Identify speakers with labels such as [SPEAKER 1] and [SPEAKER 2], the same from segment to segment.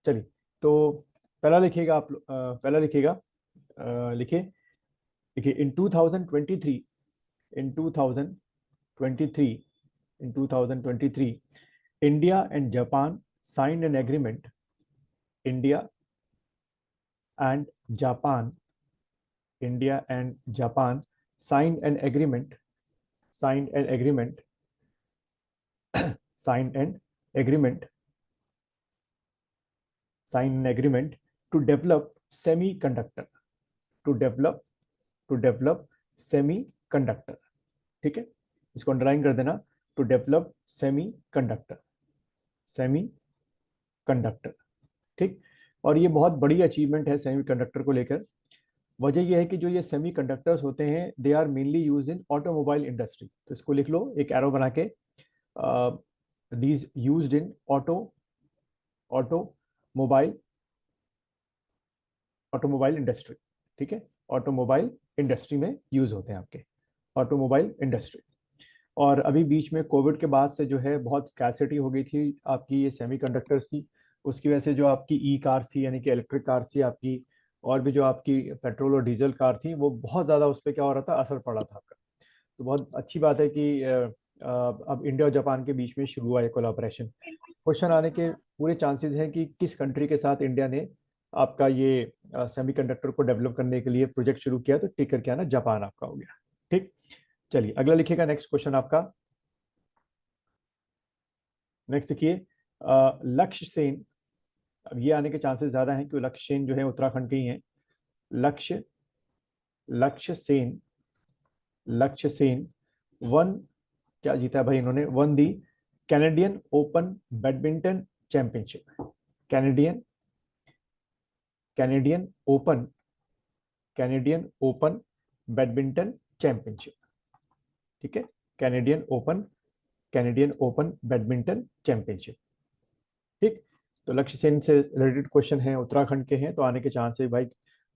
[SPEAKER 1] चलिए, तो पहला लिखिएगा आप पहला लिखिएगा, लिखिए देखिए, इन 2023, इन 2023, इन 2023 India and Japan signed an agreement, India and Japan, India and Japan signed an agreement, signed an agreement, signed an agreement, signed an agreement to develop semiconductor, to develop, to develop semiconductor। ठीक है, इसको underline कर देना, to develop semiconductor, semiconductor. ठीक, और ये बहुत बड़ी अचीवमेंट है सेमी कंडक्टर को लेकर। वजह यह है कि जो ये सेमी कंडक्टर्स होते हैं they are mainly use in automobile industry. तो इसको लिख लो एक एरो बना के, these used in automobile, automobile industry. ठीक है, ऑटोमोबाइल इंडस्ट्री में यूज होते हैं आपके, ऑटोमोबाइल इंडस्ट्री। और अभी बीच में कोविड के बाद से जो है बहुत स्कैसिटी हो गई थी आपकी ये सेमीकंडक्टर्स की। उसकी वजह से जो आपकी ई कार थी, यानी कि इलेक्ट्रिक कार थी आपकी, और भी जो आपकी पेट्रोल और डीजल कार थी, वो बहुत ज़्यादा उस पर क्या हो रहा था, असर पड़ रहा था आपका। तो बहुत अच्छी बात है कि अब इंडिया और जापान के बीच में शुरू हुआ है कोलैबोरेशन। क्वेश्चन आने के पूरे चांसेस हैं कि किस कंट्री के साथ इंडिया ने आपका ये सेमीकंडक्टर को डेवलप करने के लिए प्रोजेक्ट शुरू किया। तो टिक करके आना, जापान आपका हो गया। ठीक, चलिए अगला लिखिएगा, नेक्स्ट क्वेश्चन आपका। नेक्स्ट देखिए, लक्ष्य सेन। अब ये आने के चांसेस ज्यादा हैं क्योंकि लक्ष्य सेन जो है उत्तराखंड के ही हैं। लक्ष्य, लक्ष्य सेन, लक्ष्य सेन वन, क्या जीता है भाई इन्होंने, won the Canadian Open badminton championship. Canadian, Canadian Open, Canadian Open badminton championship. ठीक है, Canadian Open, Canadian Open badminton championship. ठीक, तो लक्ष्य सेन से रिलेटेड क्वेश्चन है, उत्तराखंड के हैं, तो आने के चांस है भाई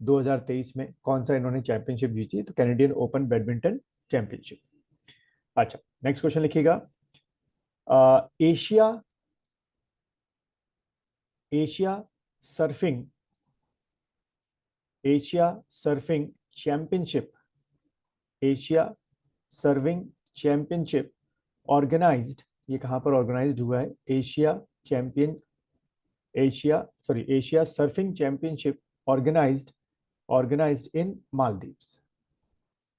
[SPEAKER 1] 2023 में कौन सा इन्होंने चैंपियनशिप जीती, तो कैनेडियन ओपन बैडमिंटन चैंपियनशिप। अच्छा, नेक्स्ट क्वेश्चन लिखिएगा, Asia, Asia surfing, Asia surfing championship, Asia serving championship organized, ये कहां पर ऑर्गेनाइज्ड हुआ है, Asia champion, Asia sorry Asia surfing championship organized, organized in Maldives.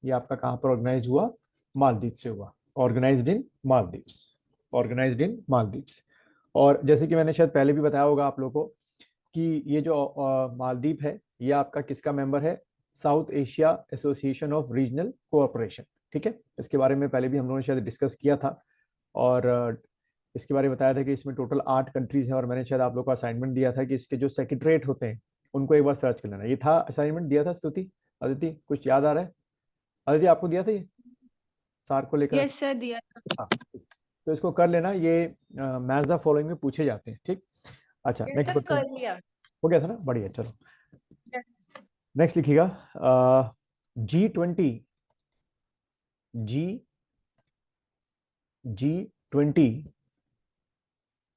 [SPEAKER 1] ये आपका कहां पर ऑर्गेनाइज हुआ, मालदीव से हुआ, organized in Maldives, organized in Maldives. और जैसे कि मैंने शायद पहले भी बताया होगा आप लोगों को कि ये जो मालदीव है ये आपका किसका मेंबर है, south Asia association of regional cooperation. ठीक है, इसके बारे में पहले भी हम लोगों ने शायद डिस्कस किया था, और इसके बारे में बताया था कि इसमें टोटल 8 कंट्रीज हैं। और मैंने शायद आप लोग को असाइनमेंट दिया था कि इसके जो सेक्रेटरीट होते हैं उनको एक बार सर्च कर लेना। ये था असाइनमेंट दिया था स्तुति, अदिति कुछ याद आ रहा है? अदिति आपको दिया था ये सार को लेकर?
[SPEAKER 2] यस सर, दिया था।
[SPEAKER 1] हाँ, तो इसको कर लेना, ये मैच द फॉलोइंग में पूछे जाते हैं। ठीक, अच्छा
[SPEAKER 2] यस
[SPEAKER 1] नेक्स्ट
[SPEAKER 2] सर,
[SPEAKER 1] क्वेश्चन
[SPEAKER 2] कर लिया।
[SPEAKER 1] हो गया था ना, बढ़िया। चलो
[SPEAKER 2] Yes.
[SPEAKER 1] नेक्स्ट लिखिएगा, G20, G, G20,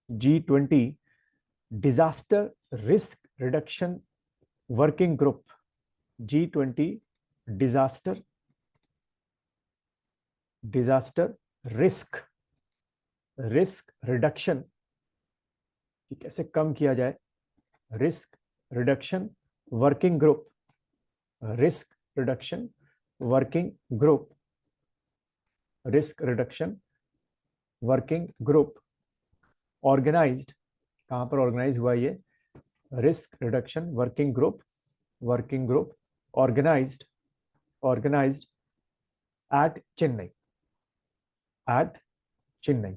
[SPEAKER 1] G20 disaster risk reduction working group, G20 disaster, disaster risk, risk reduction कि कैसे कम किया जाए, risk reduction working group, risk reduction working group, risk reduction working group organised, कहां पर ऑर्गेनाइज हुआ ये, risk reduction working group, working group organised, organised at Chennai, at Chennai.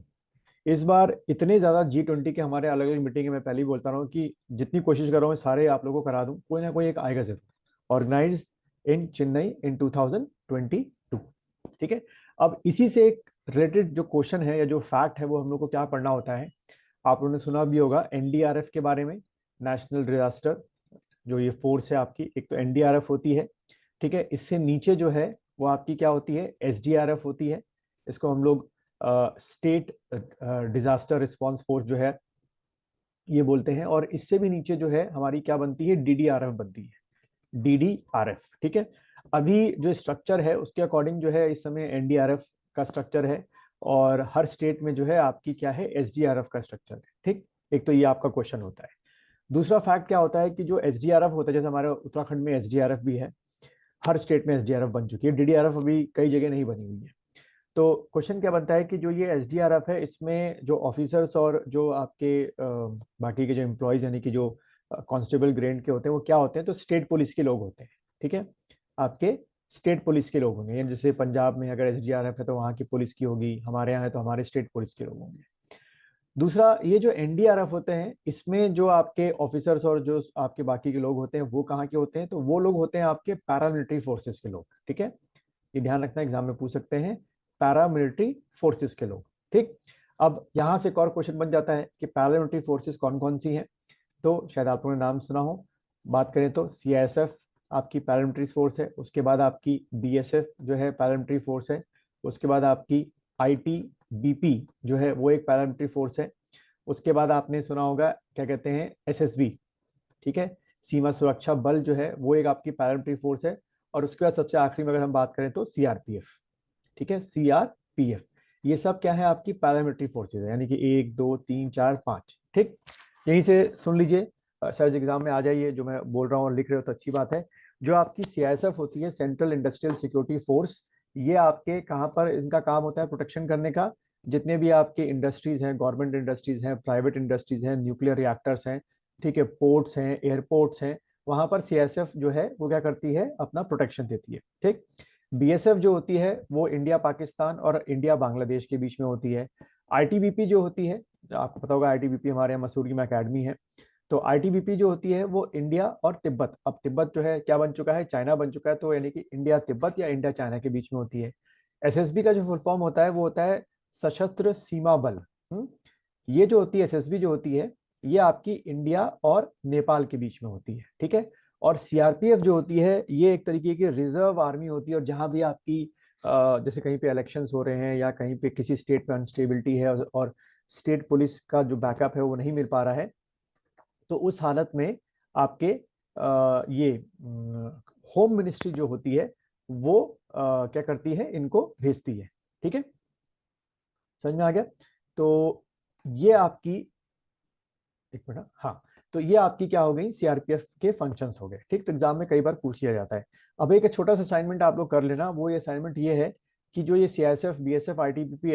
[SPEAKER 1] इस बार इतने ज्यादा G20 के हमारे अलग अलग मीटिंग है, मैं पहले ही बोलता रहा हूँ कि जितनी कोशिश कर रहा हूँ सारे आप लोगों को करा दूं, कोई ना कोई एक आएगा जरूर। ऑर्गेनाइज इन चेन्नई इन 2022। ठीक है, अब इसी से एक रिलेटेड जो क्वेश्चन है या जो फैक्ट है वो हम लोग को क्या पढ़ना होता है। आप लोगों ने सुना भी होगा एनडीआरएफ के बारे में, नेशनल डिजास्टर जो ये फोर्स है आपकी, एक तो एनडीआरएफ होती है। ठीक है, इससे नीचे जो है वो आपकी क्या होती है, एसडीआरएफ होती है। इसको हम लोग स्टेट डिजास्टर रिस्पांस फोर्स जो है ये बोलते हैं। और इससे भी नीचे जो है हमारी क्या बनती है, DDRF बनती है, DDRF। ठीक है, अभी जो स्ट्रक्चर है उसके अकॉर्डिंग जो है इस समय NDRF का स्ट्रक्चर है, और हर स्टेट में जो है आपकी क्या है, SDRF का स्ट्रक्चर है। ठीक, एक तो ये आपका क्वेश्चन होता है। दूसरा फैक्ट क्या होता है कि जो SDRF होता है, जैसे हमारे उत्तराखंड में SDRF भी है, हर स्टेट में SDRF बन चुकी है, DDRF अभी कई जगह नहीं बनी हुई है। तो क्वेश्चन क्या बनता है कि जो ये SDRF है, इसमें जो ऑफिसर्स और जो आपके बाकी के जो एम्प्लॉयज यानी कि जो कांस्टेबल ग्रेड के होते हैं वो क्या होते हैं, तो स्टेट पुलिस के लोग होते हैं। ठीक है, आपके स्टेट पुलिस के लोग होंगे, जैसे पंजाब में अगर SDRF है तो वहाँ की पुलिस की होगी, हमारे यहाँ है तो हमारे स्टेट पुलिस के लोग होंगे। दूसरा, ये जो NDRF होते हैं इसमें जो आपके ऑफिसर्स और जो आपके बाकी के लोग होते हैं वो कहाँ के होते हैं, तो वो लोग होते हैं आपके पैरामिलिट्री फोर्सेस के लोग। ठीक है, ये ध्यान रखना, एग्जाम में पूछ सकते हैं, पैरामिलिट्री फोर्सेस के लोग। ठीक, अब यहां से एक और क्वेश्चन बन जाता है कि पैरामिलिट्री फोर्सेस कौन कौन सी हैं, तो शायद आप लोगों ने नाम सुना हो। बात करें तो CISF आपकी पैरामिलिट्री फोर्स है, उसके बाद आपकी BSF जो है पैरामिलिट्री फोर्स है, उसके बाद आपकी ITBP जो है वो एक पैरामिलिट्री फोर्स है, उसके बाद आपने सुना होगा क्या कहते हैं, SSB। ठीक है, सीमा सुरक्षा बल जो है वो एक आपकी पैरामिलिट्री फोर्स है, और उसके बाद सबसे आखिरी में अगर हम बात करें तो CRPF। ठीक है, CRPF, ये सब क्या है, आपकी पैरामिलिट्री फोर्सेज है, यानी कि 1 2 3 4 5। ठीक, यहीं से सुन लीजिए, शायद एग्जाम में आ जाइए, जो मैं बोल रहा हूँ और लिख रहे हो तो अच्छी बात है। जो आपकी CISF होती है, सेंट्रल इंडस्ट्रियल सिक्योरिटी फोर्स, ये आपके कहाँ पर इनका काम होता है, प्रोटेक्शन करने का। जितने भी आपके इंडस्ट्रीज हैं, गवर्नमेंट इंडस्ट्रीज हैं, प्राइवेट इंडस्ट्रीज हैं, न्यूक्लियर रिएक्टर्स हैं, ठीक है, पोर्ट्स हैं, एयरपोर्ट्स हैं, वहां पर CISF जो है वो क्या करती है, अपना प्रोटेक्शन देती है। ठीक, BSF जो होती है वो इंडिया पाकिस्तान और इंडिया बांग्लादेश के बीच में होती है। ITBP जो होती है, आपको पता होगा ITBP हमारे यहाँ मसूरी में अकेडमी है, तो ITBP जो होती है वो इंडिया और तिब्बत, अब तिब्बत जो है क्या बन चुका है, चाइना बन चुका है, तो यानी कि इंडिया तिब्बत या इंडिया चाइना के बीच में होती है। SSB का जो फुल फॉर्म होता है वो होता है सशस्त्र सीमा बल। ये जो होती है SSB जो होती है, ये आपकी इंडिया और नेपाल के बीच में होती है। ठीक है, और CRPF जो होती है ये एक तरीके की रिजर्व आर्मी होती है, और जहां भी आपकी जैसे कहीं पे इलेक्शंस हो रहे हैं या कहीं पे किसी स्टेट में अनस्टेबिलिटी है और स्टेट पुलिस का जो बैकअप है वो नहीं मिल पा रहा है, तो उस हालत में आपके ये होम मिनिस्ट्री जो होती है वो क्या करती है, इनको भेजती है। ठीक है, समझ में आ गया। तो ये आपकी, एक मिनट, हाँ, तो ये आपकी क्या हो गई, CRPF के फंक्शंस हो गए। ठीक, तो एग्जाम में कई बार पूछ लिया जाता है। अब एक छोटा सा असाइनमेंट आप लोग कर लेना, वो ये असाइनमेंट ये है कि जो ये CISF, BSF, ITBP,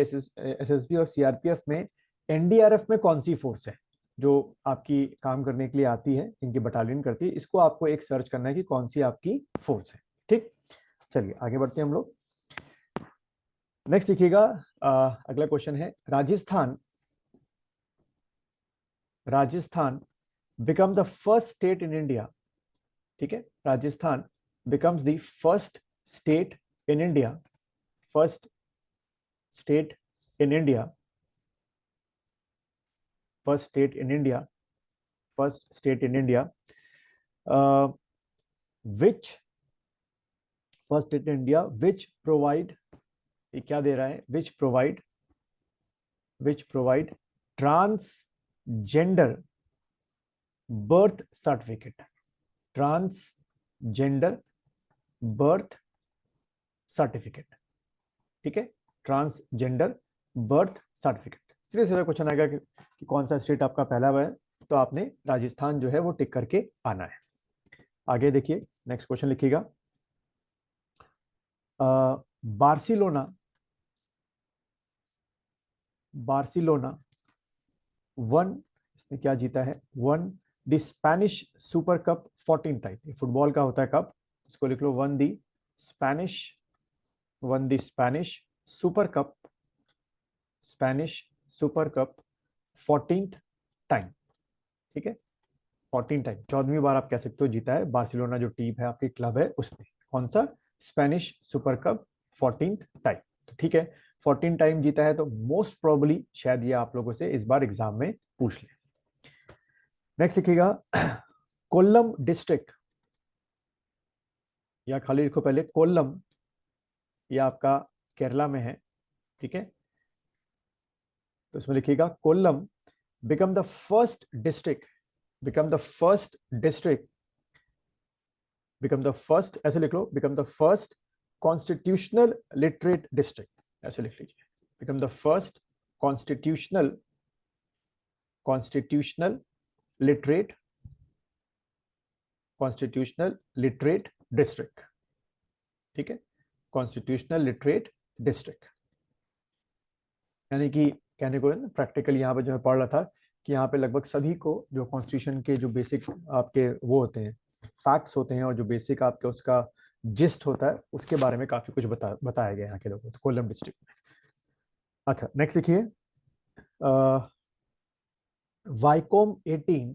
[SPEAKER 1] SSB और CRPF में NDRF में कौन सी फोर्स है जो आपकी काम करने के लिए आती है, इनकी बटालियन करती है, इसको आपको एक सर्च करना है कि कौन सी आपकी फोर्स है। ठीक, चलिए आगे बढ़ते हैं हम लोग। नेक्स्ट लिखिएगा, अगला क्वेश्चन है, Rajasthan Rajasthan become the first state in India। ठीक है, Rajasthan becomes the first state in India, first state in India, first state in India, first state in India, uh, which first state in India which provide, ये क्या दे रहा है, which provide transgender birth certificate, transgender birth certificate. ठीक है, transgender birth certificate. सीधे सीधा question आएगा कि कौन सा स्टेट आपका पहला है, तो आपने राजस्थान जो है वो टिक करके आना है। आगे देखिए, नेक्स्ट क्वेश्चन लिखिएगा, बार्सिलोना बार्सिलोना वन, इसने क्या जीता है, won the Spanish Super Cup 14 time, football का होता है कप, इसको लिख लो, won the Spanish Super Cup, Spanish Super Cup 14th time. ठीक है, 14 टाइम, 14वीं बार आप कह सकते हो जीता है बार्सिलोना, जो टीम है आपकी क्लब है उसने, कौन सा, Spanish Super Cup 14th time. तो ठीक है, 14 टाइम जीता है, तो मोस्ट प्रोबेबली शायद ये आप लोगों से इस बार एग्जाम में पूछ ले। नेक्स्ट लिखिएगा, कोल्लम डिस्ट्रिक्ट, या खाली लिखो पहले कोल्लम, ये आपका केरला में है। ठीक है, तो इसमें लिखिएगा Kollam become the first district, become the first district, become the first, ऐसे लिख लो, become the first constitutional literate district, ऐसे लिख लीजिए, become the first constitutional literate district, ठीक है, constitutional literate district। यानी कि कहने को प्रैक्टिकल यहाँ पे जो मैं पढ़ रहा था कि यहाँ पे लगभग सभी को जो कॉन्स्टिट्यूशन के जो बेसिक आपके वो होते हैं, फैक्ट्स होते हैं और जो बेसिक आपके उसका जिस्ट होता है उसके बारे में काफी कुछ बताया गया यहाँ के लोगों को, तो कोल्लम डिस्ट्रिक्ट में। अच्छा नेक्स्ट लिखिए, Viacom 18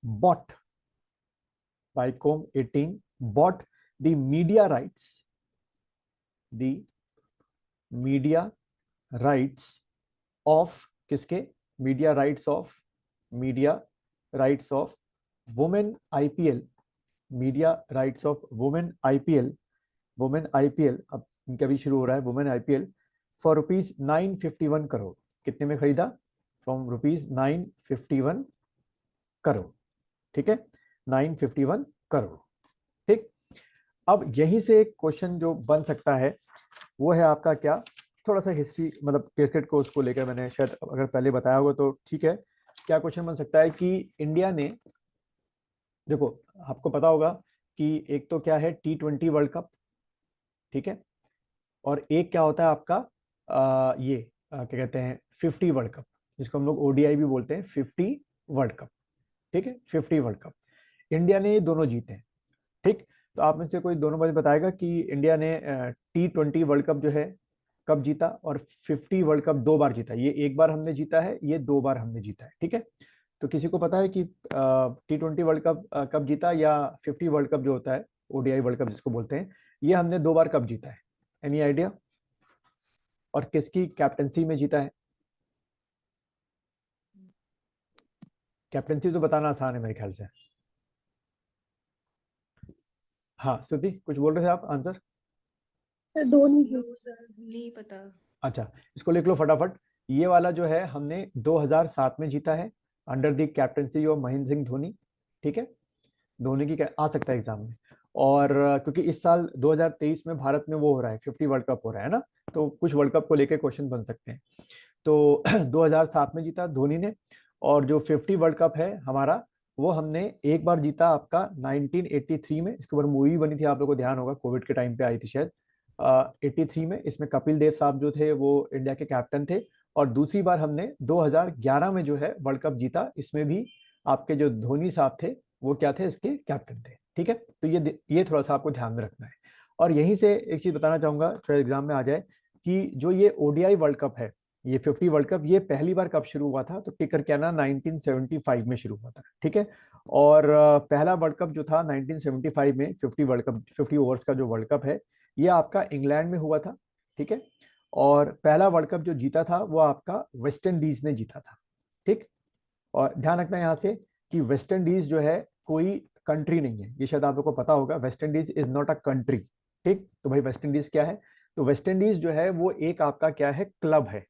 [SPEAKER 1] bought Viacom 18 bought the media rights of किसके, media rights of women IPL, media rights of women IPL, अब इनका भी शुरू हो रहा है women IPL for rupees 951 crore. कितने में खरीदा? फ्रॉम रुपीज 951 करोड़, ठीक है, 951 करोड़, ठीक। अब यहीं से एक क्वेश्चन जो बन सकता है वो है आपका क्या, थोड़ा सा हिस्ट्री, मतलब क्रिकेट को उसको लेकर मैंने शायद अगर पहले बताया होगा तो ठीक है। क्या क्वेश्चन बन सकता है कि इंडिया ने, देखो आपको पता होगा कि एक तो क्या है T20 वर्ल्ड कप, ठीक है, और एक क्या होता है आपका ये क्या कहते हैं 50 वर्ल्ड कप, जिसको हम लोग ODI भी बोलते हैं, 50 वर्ल्ड कप, ठीक है, 50 वर्ल्ड कप। इंडिया ने ये दोनों जीते हैं, ठीक। तो आप में से कोई दोनों बात बताएगा कि इंडिया ने T20 वर्ल्ड कप जो है कब जीता और 50 वर्ल्ड कप 2 बार जीता, ये एक बार हमने जीता है, ये 2 बार हमने जीता है, ठीक है। तो किसी को पता है कि T20 वर्ल्ड कप कब जीता या 50 वर्ल्ड कप जो होता है ODI वर्ल्ड कप जिसको बोलते हैं, ये हमने 2 बार कब जीता है? Any idea? और किसकी कैप्टनसी में जीता है? कैप्टनसी तो बताना आसान है मेरे ख्याल से। हाँ स्तुति कुछ बोल रहे थे आप, आंसर?
[SPEAKER 2] धोनी सर, नहीं पता।
[SPEAKER 1] अच्छा इसको लिख लो फटाफट, ये वाला जो है हमने 2007 में जीता है under the captaincy of Mahendra Singh Dhoni, ठीक है। धोनी की आ सकता है एग्जाम में, और क्योंकि इस साल 2023 में भारत में वो हो रहा है 50 वर्ल्ड कप हो रहा है ना, तो कुछ वर्ल्ड कप को लेकर क्वेश्चन बन सकते हैं। तो 2007 में जीता धोनी ने, और जो 50 वर्ल्ड कप है हमारा वो हमने एक बार जीता आपका 1983 में, इसके ऊपर मूवी बनी थी, आप लोगों को ध्यान होगा, कोविड के टाइम पे आई थी शायद, 83 में। इसमें कपिल देव साहब जो थे वो इंडिया के कैप्टन थे, और दूसरी बार हमने 2011 में जो है वर्ल्ड कप जीता, इसमें भी आपके जो धोनी साहब थे वो क्या थे, इसके कैप्टन थे, ठीक है। तो ये थोड़ा सा आपको ध्यान में रखना है। और यहीं से एक चीज बताना चाहूंगा, शायद एग्जाम में आ जाए, कि जो ये ODI वर्ल्ड कप है, ये 50 वर्ल्ड कप, ये पहली बार कब शुरू हुआ था? तो टिकर क्या ना 1975 में शुरू हुआ था, ठीक है। और पहला वर्ल्ड कप जो था 1975 में, 50 वर्ल्ड कप, 50 ओवर्स का जो वर्ल्ड कप है, ये आपका इंग्लैंड में हुआ था, ठीक है। और पहला वर्ल्ड कप जो जीता था वो आपका वेस्ट इंडीज ने जीता था, ठीक। और ध्यान रखना यहाँ से कि वेस्ट इंडीज जो है कोई कंट्री नहीं है, ये शायद आप लोगों को पता होगा, West Indies is not a country, ठीक। तो भाई वेस्ट इंडीज क्या है? तो वेस्ट इंडीज जो है वो एक आपका क्या है, क्लब है,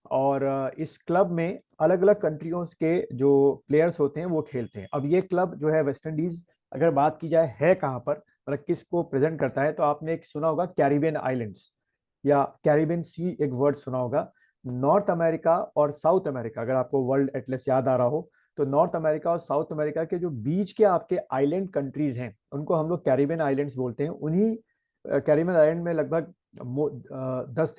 [SPEAKER 1] और इस क्लब में अलग अलग कंट्रियों के जो प्लेयर्स होते हैं वो खेलते हैं। अब ये क्लब जो है वेस्ट इंडीज, अगर बात की जाए है कहाँ पर, मतलब किसको प्रेजेंट करता है, तो आपने एक सुना होगा कैरिबियन आइलैंड्स या कैरिबियन सी, एक वर्ड सुना होगा। नॉर्थ अमेरिका और साउथ अमेरिका, अगर आपको वर्ल्ड एटलस याद आ रहा हो, तो नॉर्थ अमेरिका और साउथ अमेरिका के जो बीच के आपके आइलैंड कंट्रीज हैं उनको हम लोग कैरिबियन आइलैंड्स बोलते हैं। उन्हीं कैरिबियन आइलैंड में लगभग 10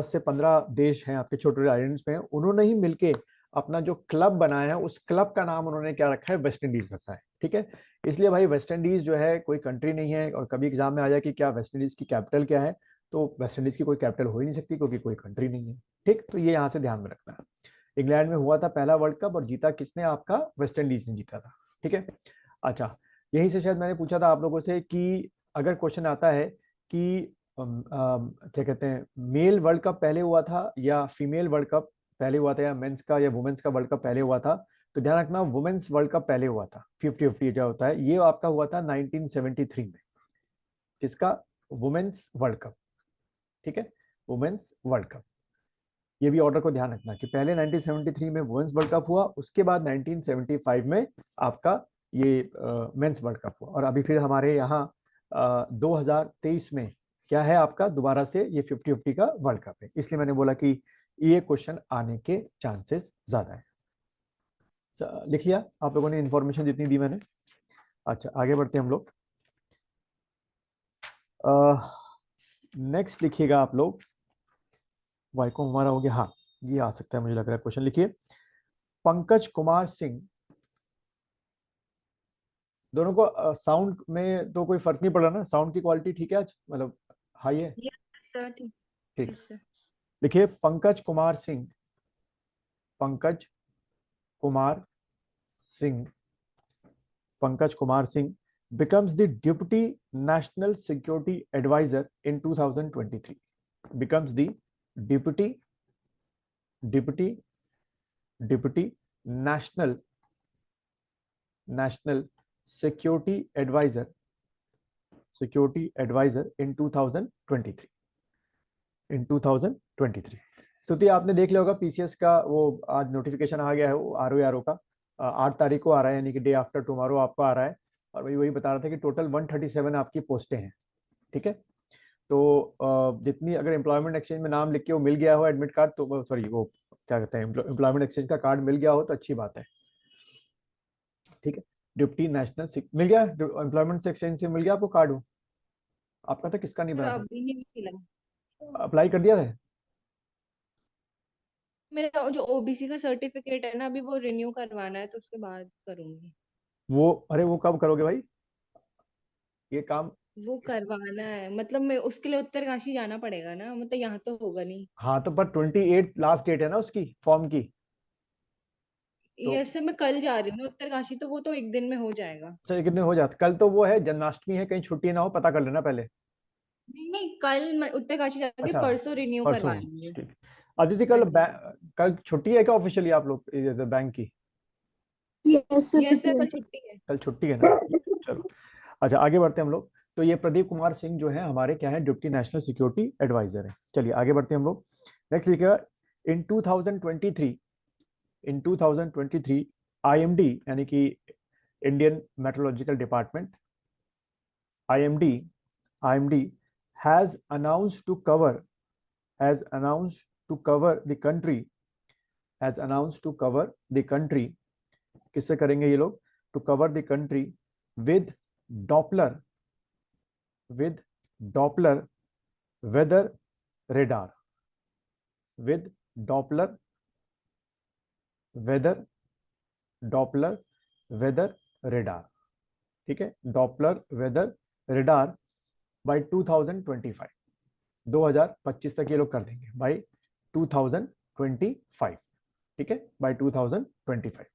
[SPEAKER 1] से 15 देश हैं आपके, छोटे छोटे आइलैंड्स में, उन्होंने ही मिलके अपना जो क्लब बनाया है, उस क्लब का नाम उन्होंने क्या रखा है, वेस्ट इंडीज रखा है, ठीक है। इसलिए भाई वेस्ट इंडीज जो है कोई कंट्री नहीं है, और कभी एग्जाम में आ जाए कि क्या वेस्ट इंडीज की कैपिटल क्या है, तो वेस्ट इंडीज की कोई कैपिटल हो ही नहीं सकती क्योंकि कोई कंट्री नहीं है, ठीक। तो ये यहाँ से ध्यान में रखना है। इंग्लैंड में हुआ था पहला वर्ल्ड कप, और जीता किसने? आपका वेस्ट इंडीज ने जीता था, ठीक है। अच्छा यहीं से शायद मैंने पूछा था आप लोगों से कि अगर क्वेश्चन आता है कि क्या कहते हैं, मेल वर्ल्ड कप पहले हुआ था या फीमेल वर्ल्ड कप पहले हुआ था, या मेंस का या वुमेन्स का वर्ल्ड कप पहले हुआ था, तो ध्यान रखना वुमेन्स वर्ल्ड कप पहले हुआ था, 50-50 जो होता है, ये आपका हुआ था 1973 में। किसका? वुमेन्स वर्ल्ड कप, ठीक है, वुमेन्स वर्ल्ड कप। ये भी ऑर्डर को ध्यान रखना कि पहले 1973 में वुमेन्स वर्ल्ड कप हुआ, उसके बाद 1975 में आपका ये मेंस वर्ल्ड कप हुआ, और अभी फिर हमारे यहाँ 2023 में क्या है आपका दोबारा से ये 50-50 का वर्ल्ड कप है, इसलिए मैंने बोला कि ये क्वेश्चन आने के चांसेस ज्यादा है। लिख लिया आप लोगों ने इंफॉर्मेशन जितनी दी मैंने। अच्छा आगे बढ़ते हैं हम लोग। नेक्स्ट लिखिएगा आप लोग, वाईकॉम हमारा हो गया, हाँ ये आ सकता है मुझे लग रहा है क्वेश्चन। लिखिए पंकज कुमार सिंह, दोनों को साउंड में तो कोई फर्क नहीं पड़ रहा ना, साउंड की क्वालिटी ठीक है आज, मतलब हाई है?
[SPEAKER 2] ठीक।
[SPEAKER 1] ठीक।
[SPEAKER 2] Yes, sir.
[SPEAKER 1] लिखिए Pankaj Kumar Singh, Pankaj Kumar Singh, Pankaj Kumar Singh becomes the deputy national security advisor in 2023, becomes the deputy deputy national security advisor in 2023, in 2023। स्तुति आपने देख लिया होगा पीसीएस का वो आज नोटिफिकेशन आ गया है, वो आरओ का 8 तारीख को आ रहा है, यानी कि डे आफ्टर टुमारो आपको आ रहा है। और वही बता रहा था कि टोटल 137 आपकी पोस्टें हैं, ठीक है। तो जितनी अगर एम्प्लॉयमेंट एक्सचेंज में नाम लिख के वो मिल गया हो एडमिट कार्ड, तो सॉरी वो क्या कहते हैं एम्प्लॉयमेंट एक्सचेंज का कार्ड मिल गया हो तो अच्छी बात है, ठीक है। डिप्टी नेशनल मिल गया, एम्प्लॉयमेंट एक्सचेंज से मिल गया आपको कार्ड? आपका तो किसका नहीं
[SPEAKER 2] सर
[SPEAKER 1] बना था?
[SPEAKER 2] अभी नहीं मिला।
[SPEAKER 1] अप्लाई कर दिया था?
[SPEAKER 2] मेरा जो ओबीसी का सर्टिफिकेट है ना, अभी वो रिन्यू करवाना है, तो उसके बाद करूंगी।
[SPEAKER 1] वो अरे वो कब करोगे भाई ये काम?
[SPEAKER 2] वो करवाना है, मतलब मैं उसके लिए उत्तरकाशी जाना पड़ेगा ना, मतलब यहाँ तो होगा नहीं।
[SPEAKER 1] हाँ तो पर 28 लास्ट डेट है ना उसकी फॉर्म की। तो
[SPEAKER 2] ये सर मैं कल जा रही हूँ ना उत्तरकाशी, तो वो तो एक दिन में हो जाएगा।
[SPEAKER 1] चलिए कितने हो जाते, कल तो वो है जन्माष्टमी है, कहीं छुट्टी ना हो पता कर लेना पहले।
[SPEAKER 2] नहीं नहीं, कल मैं उत्तरकाशी जाके
[SPEAKER 1] अच्छा
[SPEAKER 2] परसों रिन्यू
[SPEAKER 1] परसों,
[SPEAKER 2] करवा लूंगी।
[SPEAKER 1] ठीक। अदिति
[SPEAKER 2] हाँ
[SPEAKER 1] कल
[SPEAKER 2] जी।
[SPEAKER 1] कल छुट्टी है क्या ऑफिशियली आप लोग बैंक की?
[SPEAKER 3] यस सर,
[SPEAKER 2] यस
[SPEAKER 3] छुट्टी
[SPEAKER 2] सर,
[SPEAKER 3] है।
[SPEAKER 2] कल छुट्टी है।
[SPEAKER 1] कल छुट्टी है ना, चलो। अच्छा आगे बढ़ते हैं हम लोग। तो ये प्रदीप कुमार सिंह जो है हमारे क्या है, डिप्टी नेशनल सिक्योरिटी एडवाइजर है। चलिए आगे बढ़ते हैं हम लोग। नेक्स्ट लिखिएगा इन 2023, इन 2023 आईएमडी यानी कि Indian meteorological department, IMD has announced to cover, has announced to cover the country, has announced to cover the country, किससे करेंगे ये लोग? To cover the country with Doppler, with Doppler weather radar, with Doppler weather, Doppler weather radar, ठीक है, Doppler weather radar by 2025, 2025 तक ये लोग कर देंगे, बाय 2025, ठीक है, बाय 2025।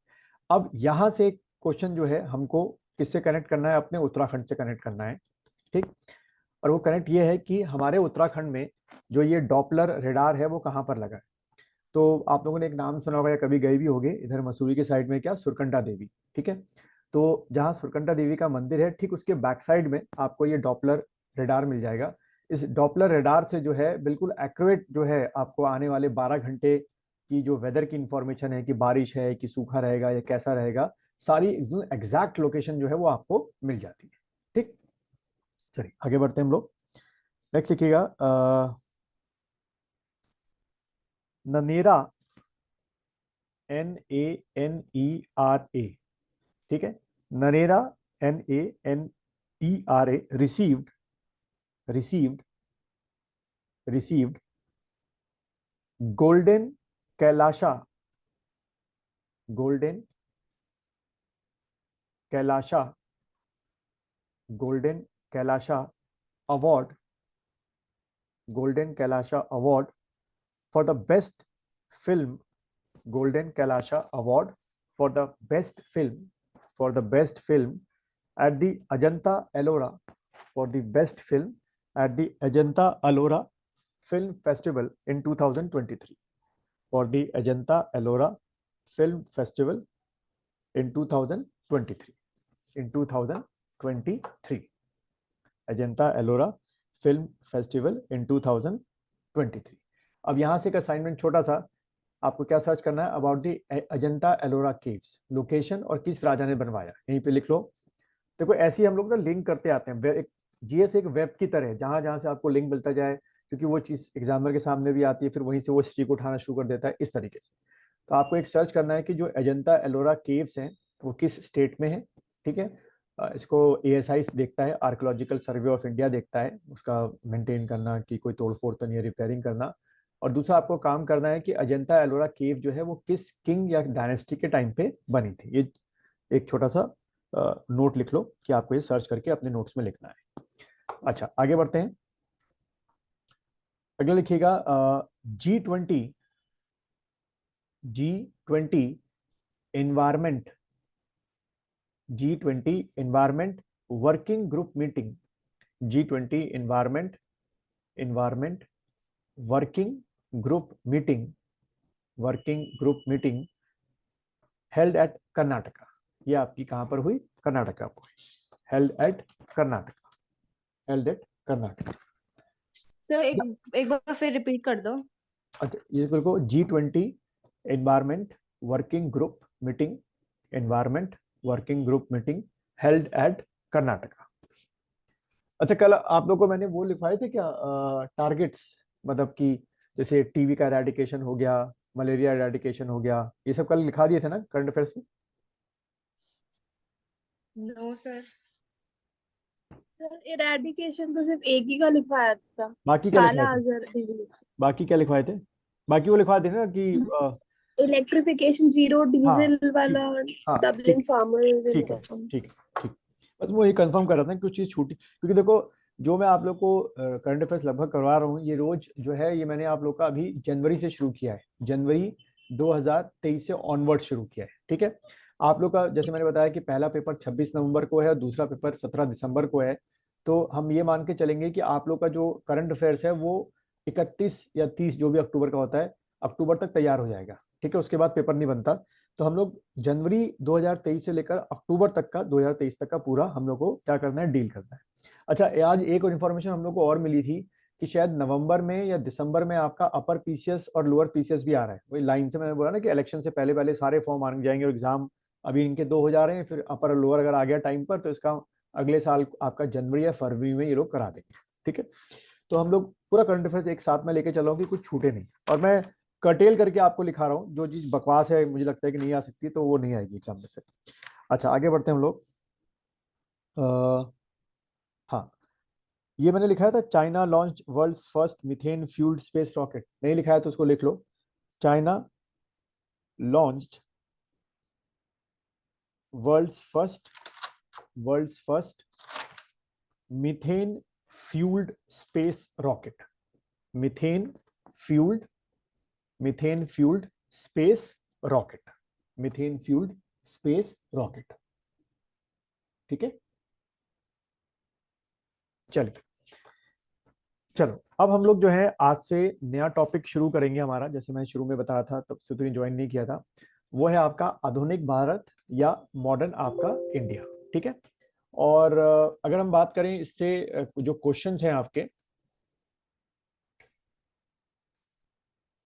[SPEAKER 1] अब यहां से क्वेश्चन जो है हमको किससे कनेक्ट करना है? अपने उत्तराखंड से कनेक्ट करना है, ठीक। और वो कनेक्ट ये है कि हमारे उत्तराखंड में जो ये डॉपलर रेडार है वो कहाँ पर लगा है। तो आप लोगों ने एक नाम सुना होगा या कभी गए भी होंगे इधर मसूरी के साइड में, क्या, सुरकंडा देवी, ठीक है। तो जहाँ सुरकंडा देवी का मंदिर है ठीक उसके बैक साइड में आपको ये डॉपलर रेडार मिल जाएगा। इस डॉपलर रेडार से जो है बिल्कुल एक्यूरेट जो है आपको आने वाले 12 घंटे की जो वेदर की इंफॉर्मेशन है कि बारिश है कि सूखा रहेगा या कैसा रहेगा, सारी एग्जैक्ट लोकेशन जो है वो आपको मिल जाती है, ठीक। चलिए आगे बढ़ते हैं हम लोग। नेक्स्ट लिखिएगा ननेरा, NANERA, ठीक है, नरेरा NANERA received golden Kailasa, golden Kailasa, golden Kailasa award, golden Kailasa award for the best film, golden Kailasa award for the best film, for the best film at the Ajanta Ellora, for the best film at the Ajanta Ellora Film Festival in 2023, for the Ajanta Ellora Film Festival in 2023, in 2023, Ajanta Ellora Film Festival in 2023। 23। अब यहाँ से एक assignment छोटा सा, आपको क्या search करना है, about the Ajanta Ellora caves, location और किस राजा ने बनवाया, यहीं पे लिख लो। देखो ऐसे ही हम लोग ना लिंक करते आते हैं, एक जीएस एक वेब की तरह, जहां जहां से आपको लिंक मिलता जाए, क्योंकि वो चीज एग्जामिनर के सामने भी आती है, फिर वहीं से वो स्ट्रीक उठाना शुरू कर देता है इस तरीके से। तो आपको एक सर्च करना है कि जो अजंता एलोरा केव्स हैं वो किस स्टेट में है, ठीक है। इसको एएसआई देखता है, आर्कोलॉजिकल सर्वे ऑफ इंडिया देखता है, उसका मेंटेन करना कि कोई तोड़फोड़ तो नहीं है, रिपेयरिंग करना। और दूसरा आपको काम करना है कि अजंता एलोरा केव जो है वो किस किंग या डायनेस्टी के टाइम पे बनी थी। ये एक छोटा सा नोट लिख लो कि आपको ये सर्च करके अपने नोट्स में लिखना है। अच्छा आगे बढ़ते हैं, अगला लिखिएगा G20 environment, G20 environment working group meeting, G20 environment working group meeting held at Karnataka. ये आपकी कहां पर हुई, कर्नाटका पर, हेल्ड एट कर्नाटका।
[SPEAKER 2] सर एक बार फिर रिपीट कर दो।
[SPEAKER 1] अच्छा ये देखो, G20 environment working group meeting held at Karnataka. अच्छा कल आप लोगों को मैंने वो लिखवाए थे क्या टारगेट्स, मतलब कि जैसे टीबी का एरेडिकेशन हो गया, मलेरिया एरेडिकेशन हो गया, ये सब कल लिखा दिए थे ना करंट अफेयर्स में?
[SPEAKER 2] No sir.
[SPEAKER 3] सर इरेडिकेशन तो सिर्फ एक ही का लिखवाया था,
[SPEAKER 1] बाकी क्या लिखवाए
[SPEAKER 3] काला
[SPEAKER 1] थे?
[SPEAKER 3] अजहर डिजीज।
[SPEAKER 1] बाकी क्या लिखवाए थे? बाकी वो लिखवा थे ना कि
[SPEAKER 3] इलेक्ट्रिफिकेशन, जीरो
[SPEAKER 1] हाँ
[SPEAKER 3] डीजल वाला,
[SPEAKER 1] ठीक, हाँ
[SPEAKER 3] डबलिंग
[SPEAKER 1] ठीक,
[SPEAKER 3] फार्मर्स
[SPEAKER 1] ठीक है,
[SPEAKER 3] इनकम।
[SPEAKER 1] ठीक ठीक। बस वो ये कंफर्म कर रहा था कि कुछ चीज छूटी, क्योंकि देखो जो मैं आप लोग को करंट अफेयर्स लगभग करवा रहा हूँ, ये रोज जो है ये मैंने आप लोग का अभी जनवरी से शुरू किया है, जनवरी 2023 से ऑनवर्ड शुरू किया है, ठीक है। आप लोग का जैसे मैंने बताया कि पहला पेपर 26 नवंबर को है और दूसरा पेपर 17 दिसंबर को है। तो हम ये मान के चलेंगे कि आप लोग का जो करंट अफेयर्स है वो 31 या 30 जो भी अक्टूबर का होता है, अक्टूबर तक तैयार हो जाएगा, ठीक है। उसके बाद पेपर नहीं बनता। तो हम लोग जनवरी 2023 से लेकर अक्टूबर तक का 2023 तक का पूरा हम लोग को क्या करना है, डील करना है। अच्छा आज एक और इन्फॉर्मेशन हम लोग को और मिली थी कि शायद नवंबर में या दिसंबर में आपका अपर पीसीएस और लोअर पीसीएस भी आ रहा है। वही लाइन से मैंने बोला ना कि इलेक्शन से पहले पहले सारे फॉर्म आ जाएंगे और एग्जाम अभी इनके 2 हो जा रहे हैं, फिर अपर और लोअर अगर आ गया टाइम पर तो इसका अगले साल आपका जनवरी या फरवरी में ये लोग करा देंगे, ठीक है। तो हम लोग पूरा करंट अफेयर्स एक साथ में लेके चल रहा हूँ कि कुछ छूटे नहीं, और मैं कर्टेल करके आपको लिखा रहा हूँ, जो चीज बकवास है मुझे लगता है कि नहीं आ सकती तो वो नहीं आएगी एग्जाम में से। अच्छा आगे बढ़ते हैं हम लोग। हाँ ये मैंने लिखा था, China launch world's first methane fueled space rocket, नहीं लिखा है तो उसको लिख लो, China launched world's first methane fueled space rocket, methane fueled space rocket, methane fueled space rocket, ठीक है। चलिए चलो अब हम लोग जो है आज से नया टॉपिक शुरू करेंगे हमारा, जैसे मैं शुरू में बताया था तब से तो ज्वाइन नहीं किया था, वो है आपका आधुनिक भारत या मॉडर्न आपका इंडिया, ठीक है। और अगर हम बात करें इससे जो क्वेश्चंस हैं आपके,